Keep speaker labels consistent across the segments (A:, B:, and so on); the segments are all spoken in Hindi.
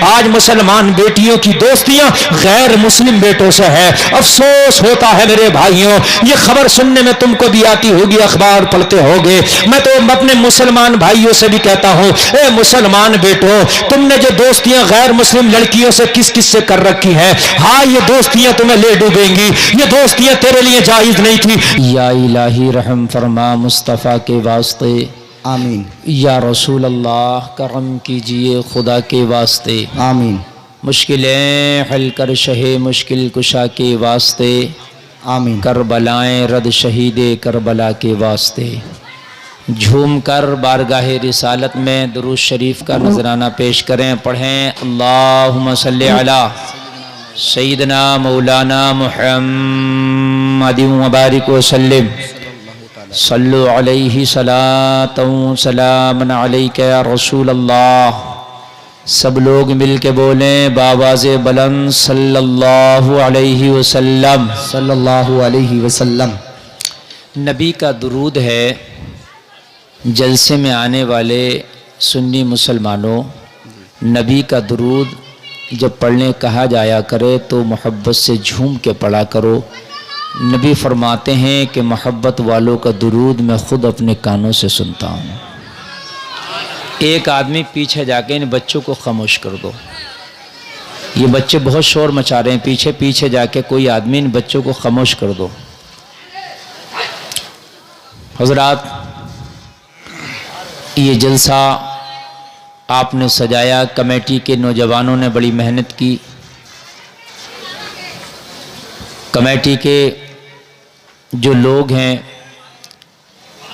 A: आज मुसलमान बेटियों की दोस्तियां गैर मुस्लिम बेटों से है। अफसोस होता है मेरे भाइयों, ये खबर सुनने में तुमको भी आती होगी, अखबार पढ़ते होगे। मैं तो अपने मुसलमान भाइयों से भी कहता हूं, ए मुसलमान बेटो, तुमने जो दोस्तियां गैर मुस्लिम लड़कियों से किस किस से कर रखी है, हाँ ये दोस्तियां तुम्हें ले डूबेंगी, ये दोस्तियां तेरे लिए जायज नहीं थी। या इलाही रहम फरमा मुस्तफ़ा के वास्ते,
B: आमीन।
A: या रसूल अल्लाह करम कीजिए खुदा के वास्ते,
B: आमीन।
A: मुश्किलें हल कर शहे मुश्किल कुशा के वास्ते,
B: आमीन।
A: करबलाएं रद शहीदे करबला के वास्ते। झूम कर बारगाहे रिसालत में दुरूद शरीफ का नजराना पेश करें, पढ़ें अल्लाहुम्मा सल्ली अला सय्यिदना मौलाना मुहम्मदिन व बारिक व सल्लिम, सल्लु अलैहि सलातन सलामन अलैका या रसूल अल्लाह। सब लोग मिल के बोलें बावाज़े बुलंद सल्लल्लाहु अलैहि वसल्लम,
B: सल्लल्लाहु अलैहि वसल्लम।
A: नबी का दुरूद है। जलसे में आने वाले सुन्नी मुसलमानों, नबी का दुरूद जब पढ़ने कहा जाया करे तो मोहब्बत से झूम के पढ़ा करो। नबी फरमाते हैं कि मोहब्बत वालों का दुरूद मैं खुद अपने कानों से सुनता हूँ। एक आदमी पीछे जाके इन बच्चों को खामोश कर दो, ये बच्चे बहुत शोर मचा रहे हैं, पीछे पीछे जाके कोई आदमी इन बच्चों को खामोश कर दो। हजरात, ये जलसा आपने सजाया, कमेटी के नौजवानों ने बड़ी मेहनत की। कमेटी के जो लोग हैं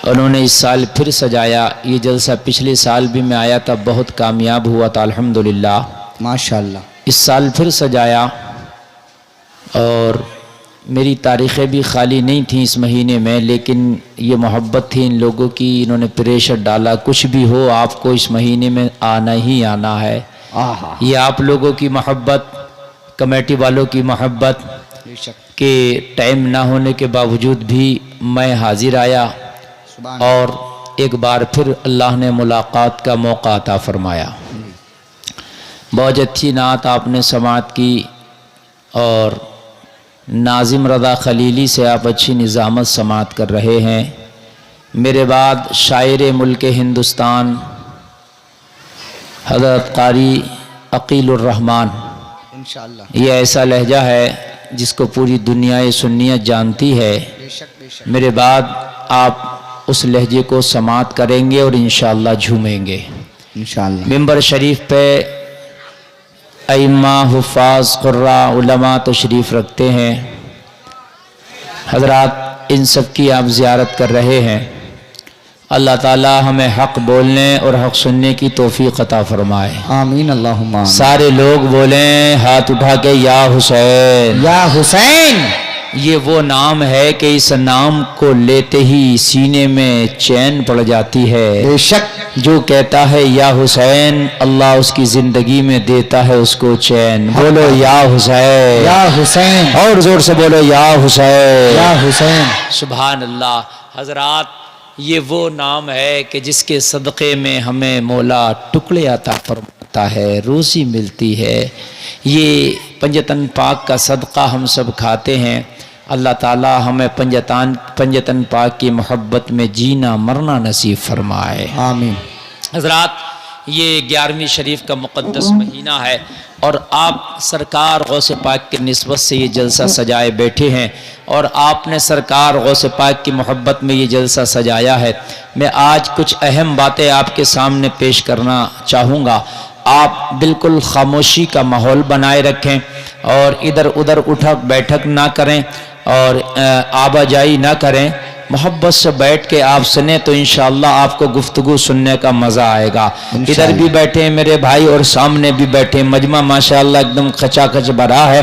A: उन्होंने इस साल फिर सजाया। ये जलसा पिछले साल भी मैं आया था, बहुत कामयाब हुआ था अल्हम्दुलिल्लाह
B: माशाअल्लाह।
A: इस साल फिर सजाया और मेरी तारीख़ें भी खाली नहीं थी इस महीने में, लेकिन ये मोहब्बत थी इन लोगों की, इन्होंने प्रेशर डाला कुछ भी हो आपको इस महीने में आना ही आना है। ये आप लोगों की मोहब्बत, कमेटी वालों की मोहब्बत के टाइम ना होने के बावजूद भी मैं हाजिर आया और एक बार फिर अल्लाह ने मुलाकात का मौका अता फरमाया। बहुत अच्छी नात आपने समात की और नाजिम रदा खलीली से आप अच्छी निज़ामत समात कर रहे हैं। मेरे बाद शायर मुल्क हिंदुस्तान हज़रत कारी अकीलुर रहमान, इंशाअल्लाह ये ऐसा लहजा है जिसको पूरी दुनिया सुन्नियत जानती है। मेरे बाद आप उस लहजे को समात करेंगे और इंशाअल्लाह झूमेंगे इंशाअल्लाह। मिंबर शरीफ पे अइम्मा हुफ़ाज़ क़ुर्रा उलमा तशरीफ़ रखते हैं। हज़रात, इन सब की आप ज़ियारत कर रहे हैं। अल्लाह ताला हमें हक़ बोलने और हक़ सुनने की तौफ़ीक़ अता फ़रमाए, आमीन अल्लाहुम्मा। सारे लोग बोलें हाथ उठा के या हुसैन, या हुसैन। ये वो नाम है कि इस नाम को लेते ही सीने में चैन पड़ जाती है। बेशक जो कहता है या हुसैन, अल्लाह उसकी ज़िंदगी में देता है उसको चैन। बोलो या हुसैन, या हुसैन, और ज़ोर से बोलो या हुसैन, या हुसैन। सुभान अल्लाह। हज़रात, ये वो नाम है कि जिसके सदक़े में हमें मौला टुकड़े अता फरमाता है, रोज़ी मिलती है। ये पंजतन पाक का सदक़ा हम सब खाते हैं। अल्लाह ताला हमें पंजतन पाक की मोहब्बत में जीना मरना नसीब फरमाए, आमीन। हज़रात, ये 11वीं शरीफ का मुक़द्दस महीना है और आप सरकार गौसे पाक की निस्बत से ये जलसा सजाए बैठे हैं और आपने सरकार गौसे पाक की मोहब्बत में ये जलसा सजाया है। मैं आज कुछ अहम बातें आपके सामने पेश करना चाहूँगा। आप बिल्कुल खामोशी का माहौल बनाए रखें और इधर उधर उठक बैठक ना करें और आवाजाही ना करें। मोहब्बत से बैठ के आप सुने तो इंशाअल्लाह आपको गुफ्तगू सुनने का मज़ा आएगा। इधर भी बैठे मेरे भाई और सामने भी बैठे, मजमा माशाअल्लाह एकदम खचाखच भरा है।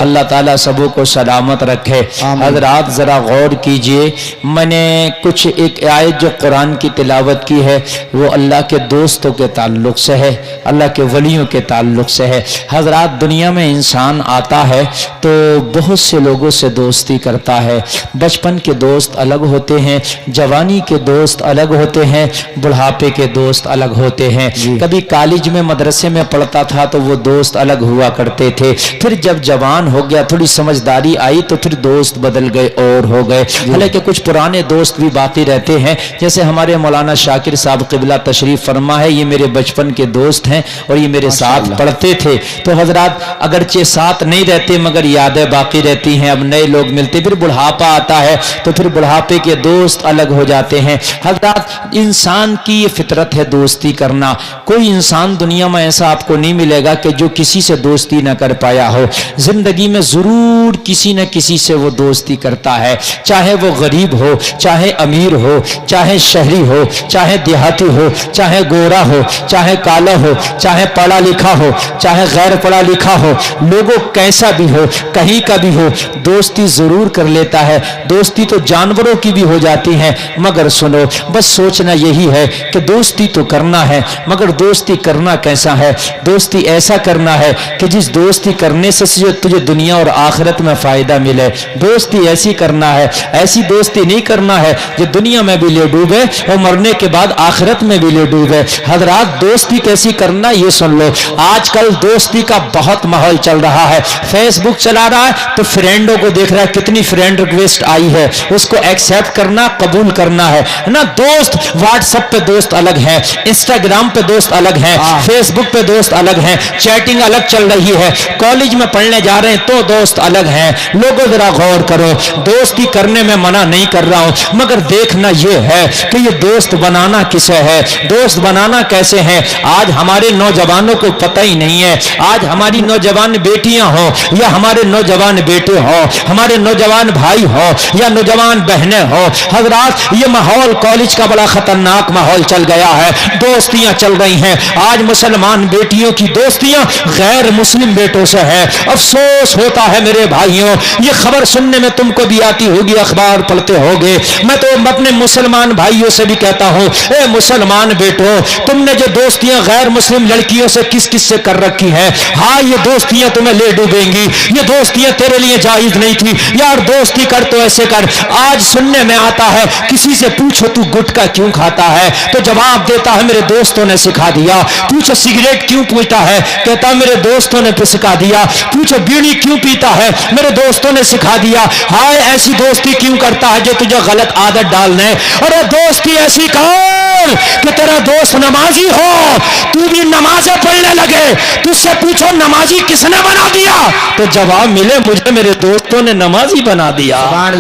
A: अल्लाह ताला सबों को सलामत रखे। हज़रात ज़रा गौर कीजिए, मैंने कुछ एक आयत जो कुरान की तिलावत की है वो अल्लाह के दोस्तों के ताल्लुक़ से है, अल्लाह के वलियों के ताल्लुक़ से है। हज़रात, दुनिया में इंसान आता है तो बहुत से लोगों से दोस्ती करता है। बचपन के दोस्त अलग होते हैं, जवानी के दोस्त अलग होते हैं, बुढ़ापे के दोस्त अलग होते हैं। कभी कॉलेज में मदरसे में पढ़ता था तो वो दोस्त अलग हुआ करते थे, फिर जब जवान हो गया, थोड़ी समझदारी आई तो फिर दोस्त बदल गए और हो गए। हालांकि कुछ पुराने दोस्त भी बाकी रहते हैं, जैसे हमारे मौलाना शाकिर साहब क़िबला तशरीफ फरमा है, ये मेरे बचपन के दोस्त हैं और ये मेरे साथ पढ़ते थे। तो हजरात अगरचे साथ नहीं रहते मगर यादें बाकी रहती हैं। अब नए लोग मिलते, फिर बुढ़ापा आता है तो फिर बुढ़ापे के दोस्त अलग हो जाते हैं। हजरात इंसान की ये फितरत है दोस्ती करना। कोई इंसान दुनिया में ऐसा आपको नहीं मिलेगा कि जो किसी से दोस्ती ना कर पाया हो। जिंदगी में जरूर किसी न किसी से वो दोस्ती करता है, चाहे वो गरीब हो, चाहे अमीर हो, चाहे शहरी हो, चाहे देहाती हो, चाहे गोरा हो, चाहे काला हो, चाहे पढ़ा लिखा हो, चाहे गैर पढ़ा लिखा हो, लोगों कैसा भी हो, कहीं का भी हो, दोस्ती जरूर कर लेता है। दोस्ती तो जानवरों की भी हो जाती है। मगर सुनो, बस सोचना यही है कि दोस्ती तो करना है, मगर दोस्ती करना कैसा है? दोस्ती ऐसा करना है कि जिस दोस्ती करने से तुझे दुनिया और आखिरत में फायदा मिले। दोस्ती ऐसी करना है, ऐसी दोस्ती नहीं करना है जो दुनिया में भी ले डूबे और मरने के बाद आखिरत में भी ले डूबे। हजरात दोस्ती कैसी करना ये सुन लो। आजकल दोस्ती का बहुत माहौल चल रहा है। फेसबुक चला रहा है तो फ्रेंडों को देख रहा है, कितनी फ्रेंड रिक्वेस्ट आई है, उसको एक्सेप्ट करना, कबूल करना है ना। दोस्त व्हाट्सएप पे दोस्त अलग है, इंस्टाग्राम पे दोस्त अलग है, फेसबुक पे दोस्त अलग है, चैटिंग अलग चल रही है। कॉलेज में पढ़ने जा रहे हैं तो दोस्त अलग हैं। लोगों जरा गौर करो, दोस्ती करने में मना नहीं कर रहा हूं, मगर देखना यह है कि ये दोस्त बनाना किसे है, दोस्त बनाना कैसे है। आज हमारे नौजवानों को पता ही नहीं है। आज हमारी नौजवान बेटियां हो या हमारे नौजवान बेटे हो, हमारे नौजवान भाई हो या नौजवान बहनें हो, हजरात ये माहौल कॉलेज का बड़ा खतरनाक माहौल चल गया है। दोस्तियां चल रही हैं। आज मुसलमान बेटियों की दोस्तियां गैर मुस्लिम बेटों से है। अफसोस होता है मेरे भाइयों, ये खबर सुनने में तुमको भी आती होगी, अखबार पढ़ते होगे। मैं तो अपने मुसलमान भाइयों से भी कहता हूं, ए मुसलमान बेटो, तुमने जो दोस्तियां गैर मुस्लिम लड़कियों से किस किस से कर रखी है, हाँ ये दोस्तियां तुम्हें ले डूबेंगी। ये दोस्तियां तेरे लिए जायज नहीं थी यार। दोस्ती कर तो ऐसे कर। आज सुनने में आता है, किसी से पूछो तू गुटखा क्यों खाता है, तो जवाब देता है मेरे दोस्तों ने सिखा दिया। पूछो सिगरेट क्यों पीता है, कहता मेरे दोस्तों ने सिखा दिया। पूछो बीड़ी क्यों पीता है, मेरे दोस्तों ने सिखा दिया। हाय ऐसी दोस्ती क्यों करता है जो तुझे गलत आदत डालने। अरे दोस्ती ऐसी कर कि तेरा दोस्त नमाजी हो, तू भी नमाजें पढ़ने लगे। तुझसे पूछो नमाजी किसने बना दिया, तो जवाब मिले मुझे मेरे दोस्तों ने नमाजी बना दिया।
B: सुभान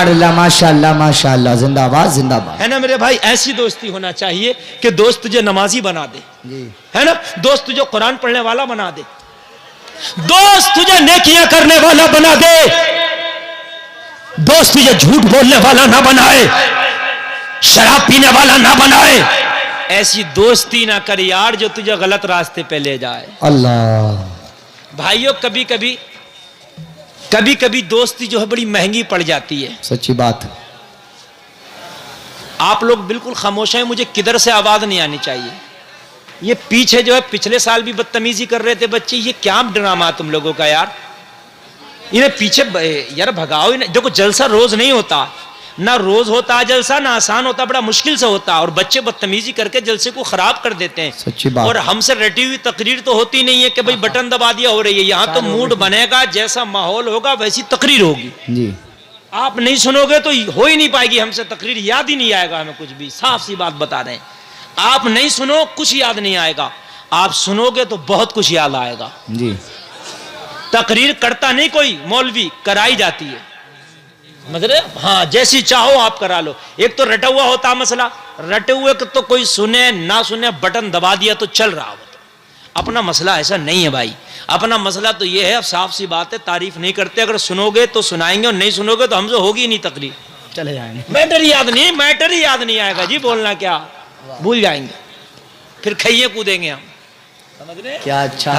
B: अल्लाह, माशाअल्लाह माशाअल्लाह, जिंदाबाद जिंदाबाद।
C: है ना मेरे भाई, ऐसी दोस्ती होना चाहिए कि दोस्त तुझे नमाजी बना दे, है ना। दोस्त तुझे कुरान पढ़ने वाला बना दे, दोस्त तुझे नेकियां करने वाला बना दे, दोस्त तुझे झूठ बोलने वाला ना बनाए, शराब पीने वाला ना बनाए। ऐसी दोस्ती ना कर यार जो तुझे गलत रास्ते पे ले जाए।
B: अल्लाह
C: भाइयों, कभी कभी दोस्ती जो है बड़ी महंगी पड़ जाती है।
B: सच्ची बात।
C: आप लोग बिल्कुल खामोश हैं, मुझे किधर से आवाज नहीं आनी चाहिए। ये पीछे जो है पिछले साल भी बदतमीजी कर रहे थे बच्चे, ये क्या ड्रामा तुम लोगों का यार। इन्हें पीछे यार भगाओ इन्हें। देखो जलसा रोज नहीं होता, ना रोज होता जलसा, ना आसान होता, बड़ा मुश्किल से होता। और बच्चे बदतमीजी करके जलसे को खराब कर देते हैं।
B: सच्ची बात।
C: और हमसे रटी हुई तकरीर तो होती नहीं है कि भाई बटन दबा दिया हो रही है। यहाँ तो मूड बनेगा, जैसा माहौल होगा वैसी तकरीर होगी
B: जी।
C: आप नहीं सुनोगे तो हो ही नहीं पाएगी हमसे तकरीर, याद ही नहीं आएगा हमें कुछ भी। साफ सी बात बता रहे हैं, आप नहीं सुनो कुछ याद नहीं आएगा, आप सुनोगे तो बहुत कुछ याद आएगा
B: जी।
C: तकरीर करता नहीं कोई मौलवी, कराई जाती है। मतलब हाँ जैसी चाहो आप करा लो। एक तो रटा हुआ होता मसला, रटे हुए तो कोई सुने ना सुने बटन दबा दिया तो चल रहा हो। अपना मसला ऐसा नहीं है भाई। अपना मसला तो ये है, अब साफ सी बात है, तारीफ नहीं करते। अगर सुनोगे तो सुनाएंगे और नहीं सुनोगे तो हमसे होगी नहीं तकरीर,
B: चले जाएंगे।
C: मैटर ही याद नहीं आएगा जी। बोलना क्या भूल जाएंगे, फिर खइए कूदेंगे हम। समझ रहे हैं?
B: क्या अच्छा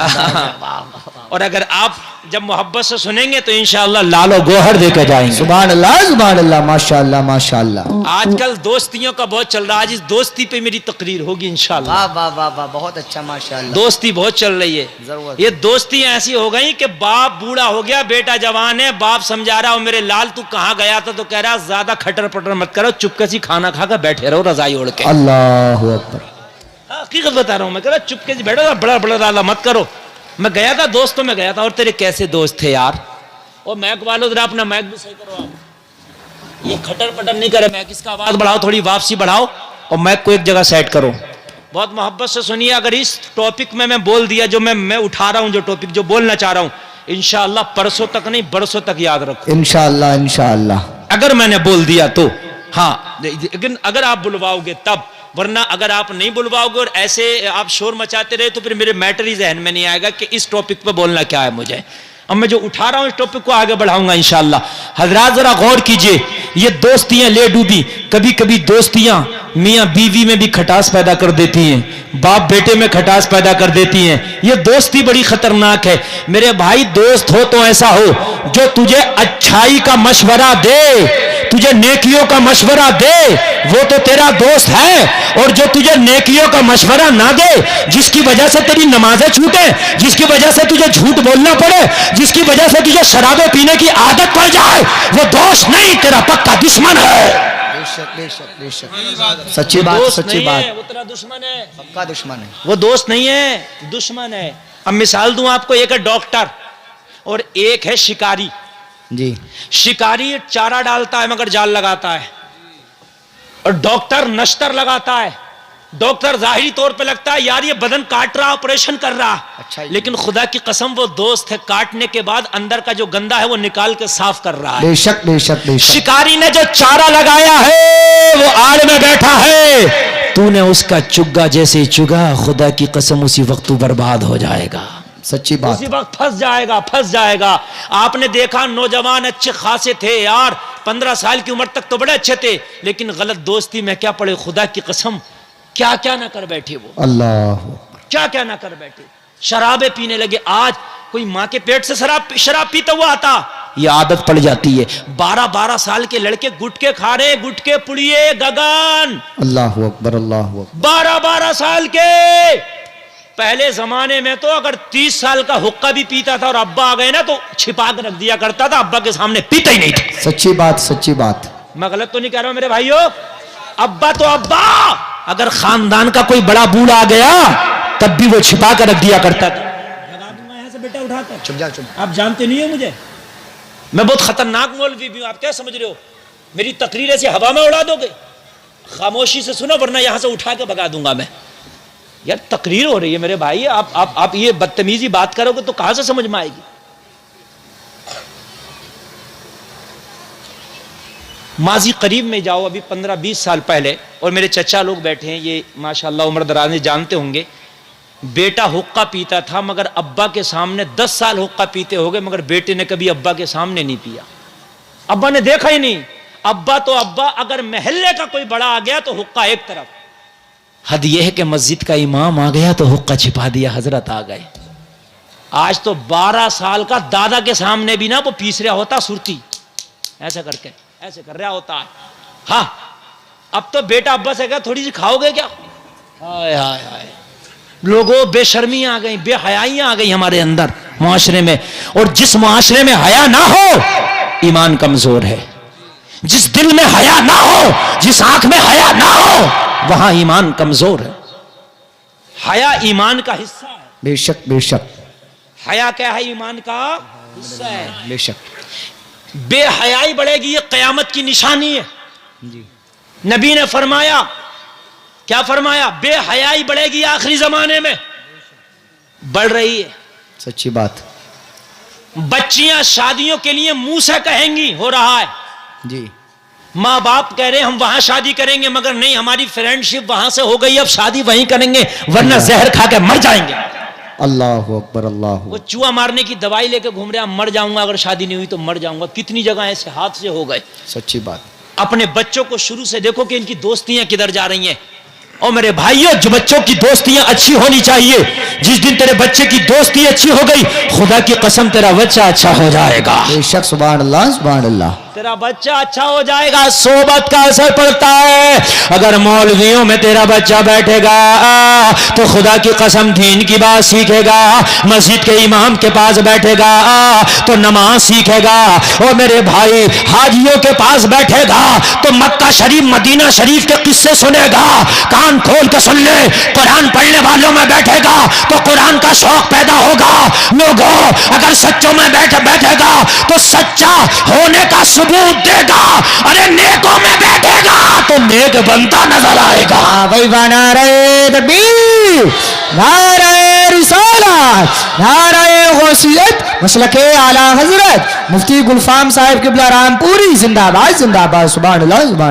C: और अगर आप जब मोहब्बत से सुनेंगे तो इंशाअल्लाह लालो गोहर देकर जाएंगे।
B: सुभान अल्लाह, माशाअल्लाह माशाअल्लाह।
C: आजकल दोस्तियों का बहुत चल रहा है, आज इस दोस्ती पे मेरी तकरीर होगी इंशाअल्लाह।
B: वाह वाह वाह वाह, बहुत अच्छा माशाअल्लाह।
C: दोस्ती बहुत चल रही है।
B: जरूरत।
C: ये दोस्ती ऐसी हो गई कि बाप बूढ़ा हो गया, बेटा जवान है, बाप समझा रहा हो मेरे लाल तू कहाँ गया था, तो कह रहा ज्यादा खटर पटर मत करो, चुपके से खाना खाकर बैठे रहो रजाई ओढ़ के।
B: अल्लाह अकबर।
C: हकीकत बता रहा हूँ मैं, कह रहा चुपके से बैठो, बड़ा बड़ा राला मत करो। मैं गया था दोस्तों में गया था। और तेरे कैसे दोस्त थे यार? और मैक वालों जरा अपना मैक भी सही करो आप, ये खटर पटर नहीं करे मैक, इसका आवाज बढ़ाओ, थोड़ी वापसी बढ़ाओ और मैक को एक जगह सेट करो। बहुत मोहब्बत से सुनिए। अगर इस टॉपिक में मैं बोल दिया जो मैं उठा रहा हूँ, जो टॉपिक जो बोलना चाह रहा हूँ, इंशाअल्लाह परसों तक नहीं बरसों तक याद रखो
B: इंशाअल्लाह इंशाअल्लाह।
C: अगर मैंने बोल दिया तो। हाँ, लेकिन अगर आप बुलवाओगे तब, वरना अगर आप नहीं बुलवाओगे और ऐसे आप शोर मचाते रहे तो फिर मेरे मैटर ही जहन में नहीं आएगा कि इस टॉपिक पे बोलना क्या है मुझे। अब मैं जो उठा रहा हूं इस टॉपिक को आगे बढ़ाऊंगा इंशाअल्लाह। हजरात जरा गौर कीजिए, ये दोस्तियां ले डूबी। कभी कभी दोस्तियां मियां बीवी में भी खटास पैदा कर देती हैं, बाप बेटे में खटास पैदा कर देती हैं। ये दोस्ती बड़ी खतरनाक है मेरे भाई। दोस्त हो तो ऐसा हो जो तुझे अच्छाई का मशवरा दे, तुझे नेकियों का मशवरा दे, वो तो तेरा दोस्त है। और जो तुझे नेकियों का मशवरा ना दे, जिसकी वजह से तेरी नमाजें छूटे, जिसकी वजह से तुझे झूठ बोलना पड़े, जिसकी वजह से तुझे शराबें पीने की आदत पड़ जाए, वो दोस्त नहीं, तेरा पक्का दुश्मन है।
B: बेशक बेशक बेशक, सच्ची बात सच्ची बात।
C: वो तेरा दुश्मन है,
B: पक्का दुश्मन है।
C: वो दोस्त नहीं है, दुश्मन है। अब मिसाल दूं आपको, एक है डॉक्टर और एक है शिकारी
B: जी।
C: शिकारी चारा डालता है मगर जाल लगाता है, और डॉक्टर नश्तर लगाता है। डॉक्टर जाहिरी तौर पे लगता है यार ये बदन काट रहा, ऑपरेशन कर रहा,
B: अच्छा,
C: लेकिन खुदा की कसम वो दोस्त है, काटने के बाद अंदर का जो गंदा है वो निकाल के साफ कर रहा है।
B: बेशक बेशक बेशक।
C: शिकारी ने जो चारा लगाया है वो आड़ में बैठा है, तूने उसका चुग्गा जैसे चुगा, खुदा की कसम उसी वक्त तू बर्बाद हो जाएगा।
B: सच्ची बात।
C: उसी वक्त फंस जाएगा, फंस जाएगा। आपने देखा नौजवान अच्छे खासे थे यार, 15 साल की उम्र तक तो बड़े अच्छे थे, लेकिन गलत दोस्ती में क्या पड़े, खुदा की कसम क्या क्या ना कर बैठे वो,
B: अल्लाह
C: क्या क्या ना कर बैठे। शराबें पीने लगे। आज कोई माँ के पेट से शराब पीता हुआ आता, ये आदत पड़ जाती है। 12-12 साल के लड़के गुटके खा रहे, गुटके पुड़िए गगन,
B: अल्लाह अकबर अल्लाह अकबर।
C: 12-12 साल के। पहले जमाने में तो अगर 30 साल का हुक्का भी पीता था और अब्बा आ गए ना तो छिपा कर रख दिया करता था, अब्बा के सामने पीता ही नहीं था।
B: सच्ची बात सच्ची बात।
C: मैं गलत तो नहीं कह रहा हूं मेरे भाइयों? अब्बा तो अब्बा, अगर खानदान का कोई बड़ा बूढ़ा आ गया तब भी वो छिपा कर रख दिया करता था। लगा दूंगा यहां से बेटा उठाकर।
B: चुप जा चुप।
C: आप जानते नहीं हो मुझे, मैं बहुत खतरनाक मौलवी भी हूं। आप क्या समझ रहे हो? मेरी तकरीर ऐसे हवा में उड़ा दोगे? खामोशी से सुनो वरना यहां से उठा के भगा दूंगा मैं। यार तकरीर हो रही है मेरे भाई, आप ये बदतमीजी बात करोगे तो कहां से समझ में आएगी? माजी करीब में जाओ, अभी 15-20 साल पहले, और मेरे चचा लोग बैठे हैं, ये माशाल्लाह उम्र दराज ने जानते होंगे। बेटा हुक्का पीता था मगर अब्बा के सामने 10 साल हुक्का पीते हो गए, मगर बेटे ने कभी अब्बा के सामने नहीं पिया। अब्बा ने देखा ही नहीं। अब्बा तो अब्बा, अगर महल्ले का कोई बड़ा आ गया तो हुक्का एक तरफ। हद यह है कि मस्जिद का इमाम आ गया तो हुक्का छिपा दिया, हजरत आ गए। आज तो 12 साल का दादा के सामने भी ना वो पीस रहा होता सुरती, ऐसा करके ऐसे कर रहा होता है। हाँ, अब तो बेटा अब्बा से कहा थोड़ी सी खाओगे क्या? हाय हाय हाय, लोगों बेशर्मी आ गई, बेहयाइयां आ गई हमारे अंदर मुआशरे में। और जिस मुआशरे में हया ना हो ईमान कमजोर है। जिस दिल में हया ना हो, जिस आंख में हया ना हो, वहां ईमान कमजोर है। हया ईमान का हिस्सा है।
B: बेशक बेशक।
C: हया क्या है? ईमान का हिस्सा है।
B: बेशक।
C: बेहयाई बढ़ेगी, ये कयामत की निशानी है जी। नबी ने फरमाया, क्या फरमाया? बेहयाई बढ़ेगी आखिरी जमाने में, बढ़ रही है।
B: सच्ची बात।
C: बच्चियां शादियों के लिए मुंह से कहेंगी, हो रहा है
B: जी।
C: माँ बाप कह रहे हैं हम वहां शादी करेंगे, मगर नहीं, हमारी फ्रेंडशिप वहां से हो गई, अब शादी वहीं करेंगे वरना जहर खा के मर जाएंगे।
B: अल्लाह अकबर अल्लाह।
C: वो चूहा मारने की दवाई लेके घूम रहे हैं, मर जाऊंगा अगर शादी नहीं हुई तो मर जाऊंगा। कितनी जगह ऐसे हादसे हो गए।
B: सच्ची बात।
C: अपने बच्चों को शुरू से देखो कि इनकी दोस्तियां किधर जा रही हैं। और मेरे भाइयों, जो बच्चों की दोस्तियां अच्छी होनी चाहिए, जिस दिन तेरे बच्चे की दोस्ती अच्छी हो गई, खुदा की कसम तेरा बच्चा अच्छा हो जाएगा।
B: बेशक, सुभान अल्लाह, सुभान अल्लाह।
C: तेरा बच्चा अच्छा हो जाएगा। सोबत का असर पड़ता है। अगर मौलवियों में तेरा बच्चा बैठेगा तो खुदा की कसम दीन की बात सीखेगा। मस्जिद के इमाम के पास बैठेगा तो नमाज सीखेगा। और मेरे भाई, हाजियों के पास बैठेगा तो मक्का शरीफ, मदीना शरीफ के किस्से सुनेगा। कान खोल के सुन ले, कुरान पढ़ने वालों में बैठेगा तो कुरान का शौक पैदा होगा। लोगों, अगर सच्चों में बैठेगा तो सच्चा होने का सबूत देगा। अरे नेकों में बैठेगा तो नेक बनता नजर आएगा।
B: भाई, नारे तकबीर, नारे रिसालत, नारे गौसियत, मसलके आला हजरत मुफ्ती गुलफाम साहिब क़िबला रामपुरी जिंदाबाद, जिंदाबाद। सुभान अल्लाह, सुभान।